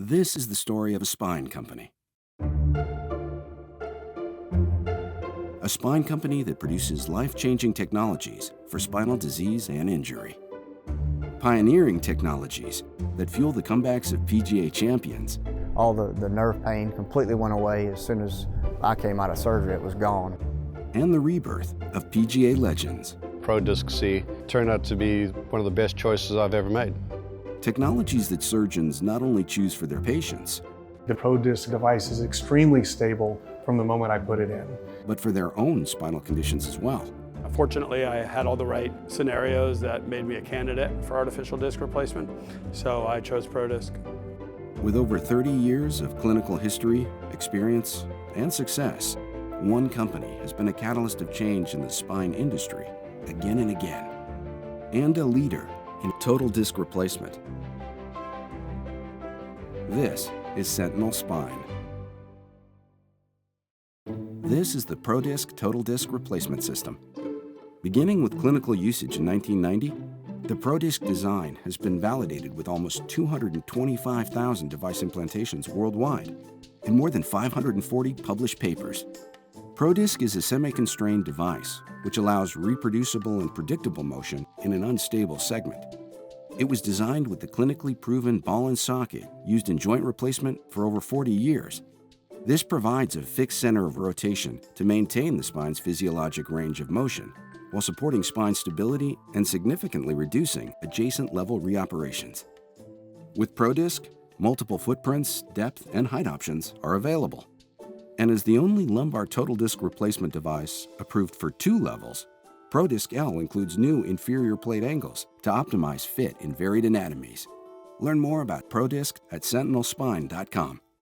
This is the story of a spine company. A spine company that produces life-changing technologies for spinal disease and injury. Pioneering technologies that fuel the comebacks of PGA champions. All the nerve pain completely went away as soon as I came out of surgery. It was gone. And the rebirth of PGA legends. Prodisc C turned out to be one of the best choices I've ever made. Technologies that surgeons not only choose for their patients, the prodisc device is extremely stable from the moment I put it in, but for their own spinal conditions as well. Fortunately, I had all the right scenarios that made me a candidate for artificial disc replacement, so I chose prodisc. With over 30 years of clinical history, experience, and success, one company has been a catalyst of change in the spine industry again and again, and a leader in total disc replacement. This is Centinel Spine. This is the prodisc total disc replacement system. Beginning with clinical usage in 1990, the prodisc design has been validated with almost 225,000 device implantations worldwide and more than 540 published papers. Prodisc is a semi-constrained device which allows reproducible and predictable motion in an unstable segment. It was designed with the clinically proven ball and socket used in joint replacement for over 40 years. This provides a fixed center of rotation to maintain the spine's physiologic range of motion, while supporting spine stability and significantly reducing adjacent level reoperations. With prodisc, multiple footprints, depth, and height options are available. And as the only lumbar total disc replacement device approved for 2 levels, prodisc L includes new inferior plate angles to optimize fit in varied anatomies. Learn more about prodisc at sentinelspine.com.